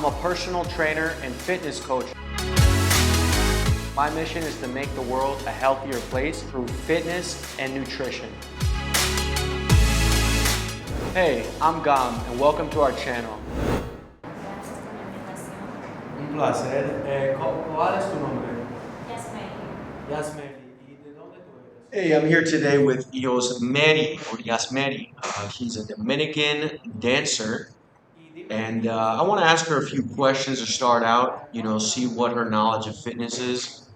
I'm a personal trainer and fitness coach. My mission is to make the world a healthier place through fitness and nutrition. Hey, I'm Gam and welcome to our channel. Un placer. ¿Cuál es tu nombre? Yosmeiry. Yosmeiry. ¿Y de dónde tú eres? Hey, I'm here today with Yosmeiry or Yosmeiry. She's a Dominican dancer, and I want to ask her a few questions to start out. See what her knowledge of fitness is.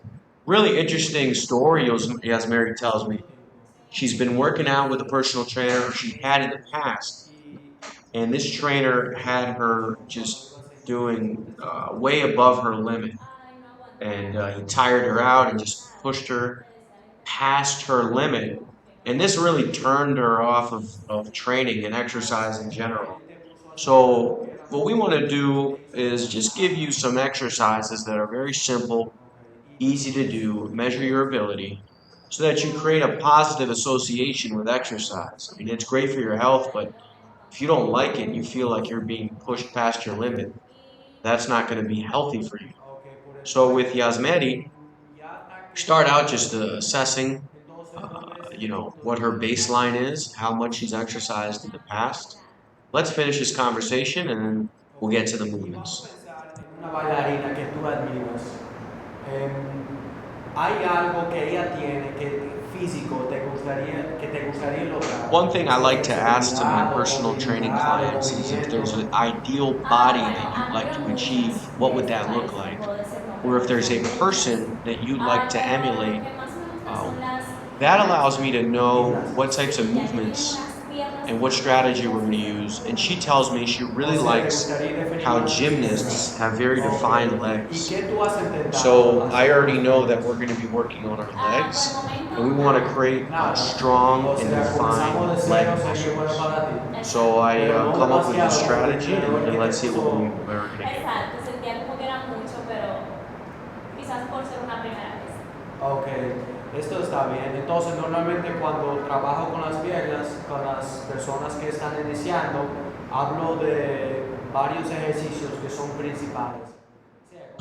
Really interesting story Yosmeiry tells me. She's been working out with a personal trainer she had in the past, and this trainer had her just doing way above her limit, and he tired her out and just pushed her past her limit, and this really turned her off of training and exercise in general. So what we want to do is just give you some exercises that are very simple, easy to do, measure your ability, so that you create a positive association with exercise. I mean, it's great for your health, but if you don't like it and you feel like you're being pushed past your limit, that's not going to be healthy for you. So with Yosmeiry, start out just assessing, what her baseline is, how much she's exercised in the past. Let's finish this conversation and then we'll get to the movements. Una bailarina que tú admiras. ¿Hay algo que ella tiene que físico que te gustaría lograr? One thing I like to ask to my personal training clients is if there's an ideal body that you'd like to achieve, what would that look like? Or if there's a person that you'd like to emulate, that allows me to know what types of movements and what strategy we're going to use. And she tells me she really likes how gymnasts have very defined legs. So I already know that we're going to be working on our legs, and we want to create strong and defined leg measures. So I come up with this strategy, and let's see what we're going to get. Okay, esto está bien. Entonces, normalmente cuando trabajo con las piernas, con las personas que están iniciando, hablo de varios ejercicios que son principales.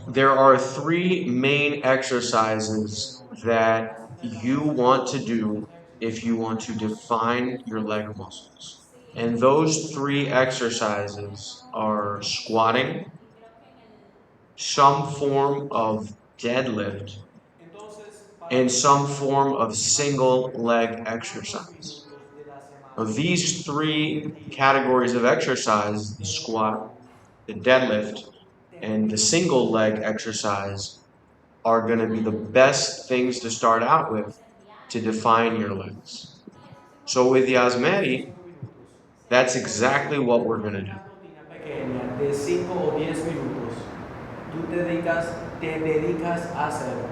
There are three main exercises that you want to do if you want to define your leg muscles. And those three exercises are squatting, some form of deadlift, and some form of single leg exercise. Now, these three categories of exercise, the squat, the deadlift, and the single leg exercise, are going to be the best things to start out with to define your legs. So with Yosmeiry, that's exactly what we're going to do. De 5 o 10 minutos, tú te dedicas a hacerlo.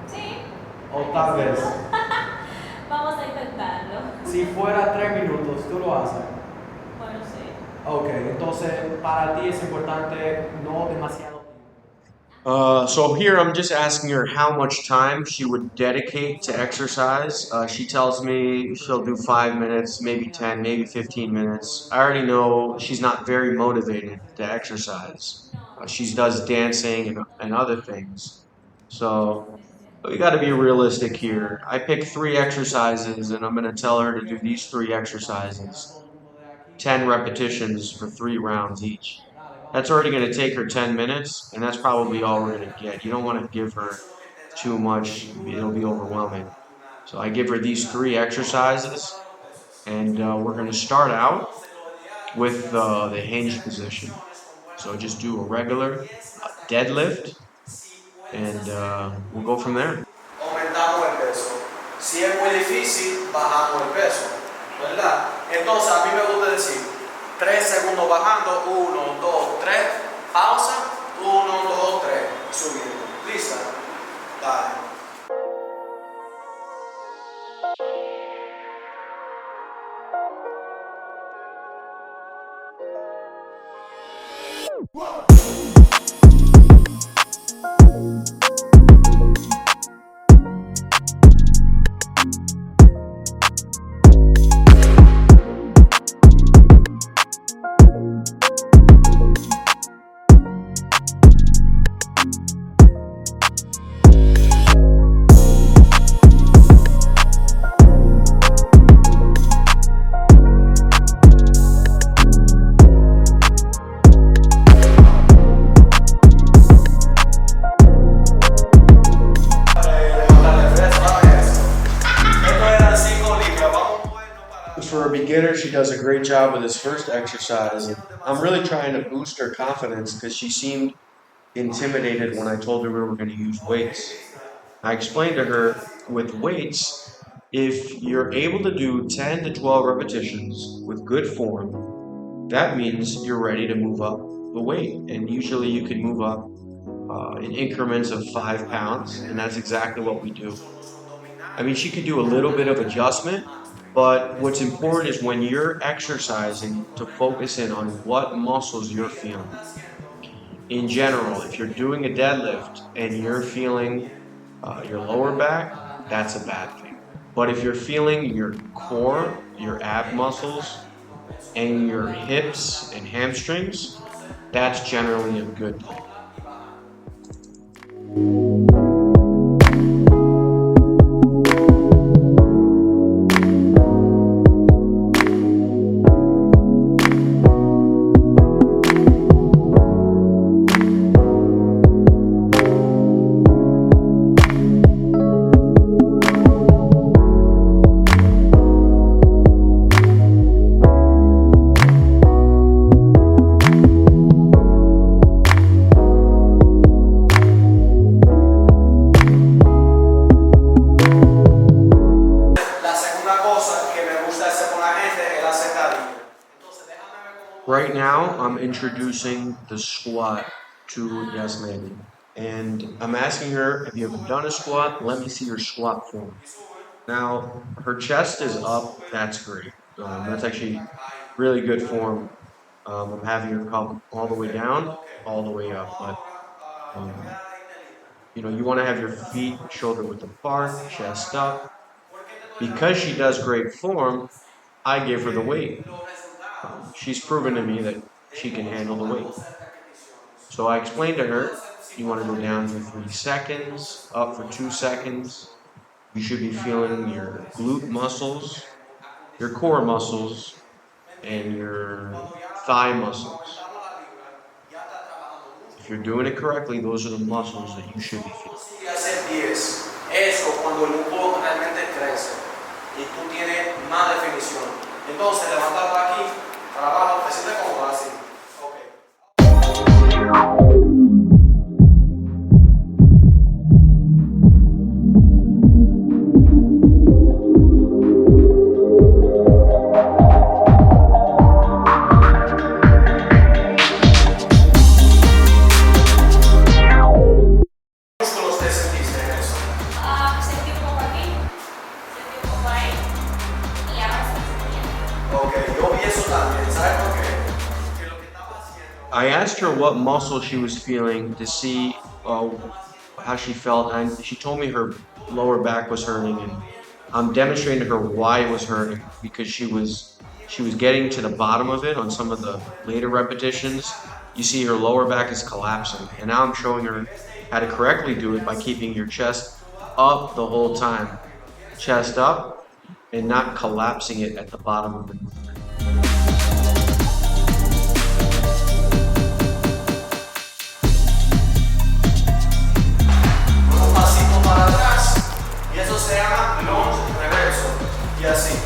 Sí. O tal vez. Vamos a intentarlo. Si fuera 3 minutos, ¿tú lo haces? Bueno, sí. Ok, entonces para ti es importante no demasiado tiempo. So here I'm just asking her how much time she would dedicate to exercise. She tells me she'll do 5 minutes, maybe 10, maybe 15 minutes. I already know she's not very motivated to exercise. She does dancing and other things. So we got to be realistic here. I picked 3 exercises and I'm going to tell her to do these 3 exercises. 10 repetitions for 3 rounds each. That's already going to take her 10 minutes, and that's probably all we're going to get. You don't want to give her too much. It'll be overwhelming. So I give her these 3 exercises, and we're going to start out with the hinge position. So just do a regular deadlift, and we'll go from there. Aumentamos el peso. Si es muy difícil, bajamos el peso, ¿verdad? Entonces a mí me gusta decir 3 segundos bajando, 1, 2, 3, pausa, 1, 2, 3, subiendo. ¿Lista? Dale. this first exercise. And I'm really trying to boost her confidence because she seemed intimidated when I told her we were going to use weights. I explained to her with weights, if you're able to do 10 to 12 repetitions with good form, that means you're ready to move up the weight. And usually you can move up in increments of 5 pounds, and that's exactly what we do. I mean, she could do a little bit of adjustment, but what's important is when you're exercising to focus in on what muscles you're feeling. In general, if you're doing a deadlift and you're feeling your lower back, that's a bad thing. But if you're feeling your core, your ab muscles, and your hips and hamstrings, that's generally a good thing. Right now, I'm introducing the squat to Yosmeiry. And I'm asking her, have you ever done a squat? Let me see your squat form. Now, her chest is up. That's great. That's actually really good form. I'm having her come all the way down, all the way up. But, you want to have your feet shoulder width apart, chest up. Because she does great form, I give her the weight. She's proven to me that she can handle the weight. So I explained to her, you want to go down for 3 seconds, up for 2 seconds. You should be feeling your glute muscles, your core muscles, and your thigh muscles. If you're doing it correctly, those are the muscles that you should be feeling. Entonces, levantarla aquí, para abajo, te sientes cómoda así. ¿Músculos te sentiste en eso? Sentí un poco aquí, sentí un poco ahí, y ahora se me siente bien. Ok, yo vi eso también, ¿sabes por qué? Que lo que estaba haciendo... I asked her what muscle she was feeling to see how she felt, and she told me her lower back was hurting, and I'm demonstrating to her why it was hurting, because she was getting to the bottom of it on some of the later repetitions. You see her lower back is collapsing, and now I'm showing her how to correctly do it by keeping your chest up the whole time. Chest up and not collapsing it at the bottom of the movement. Unos pasitos para atrás, y eso se llama lunge reverso, y así.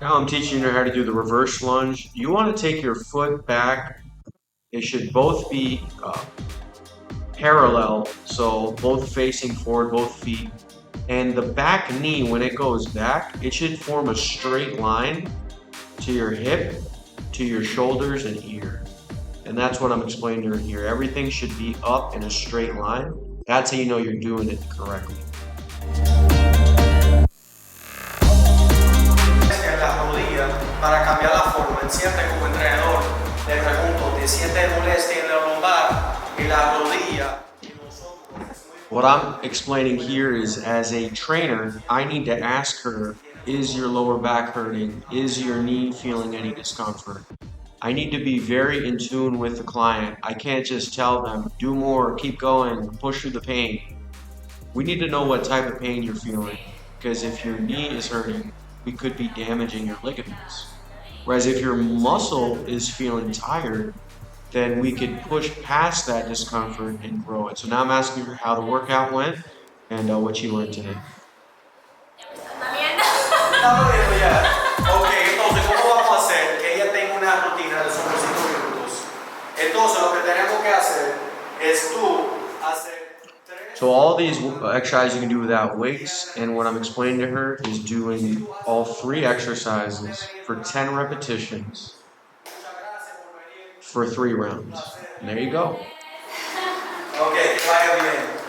Now I'm teaching her how to do the reverse lunge. You want to take your foot back. They should both be parallel, so both facing forward, both feet. And the back knee, when it goes back, it should form a straight line to your hip, to your shoulders and ear. And that's what I'm explaining to her here. Everything should be up in a straight line. That's how you know you're doing it correctly. En la rodilla para cambiar la forma. Siempre como entrenador le pregunto, ¿te sientes molestia en la lumbar, en la rodilla? What I'm explaining here is, as a trainer, I need to ask her, is your lower back hurting? Is your knee feeling any discomfort? I need to be very in tune with the client. I can't just tell them, do more, keep going, push through the pain. We need to know what type of pain you're feeling, because if your knee is hurting, we could be damaging your ligaments. Whereas if your muscle is feeling tired, then we could push past that discomfort and grow it. So now I'm asking her how the workout went and what she learned today. Está bien, ya. Ok, entonces es tú hacer tres. So all these exercises you can do without weights, and what I'm explaining to her is doing all 3 exercises for 10 repetitions for 3 rounds. And there you go. Ok, que vaya bien.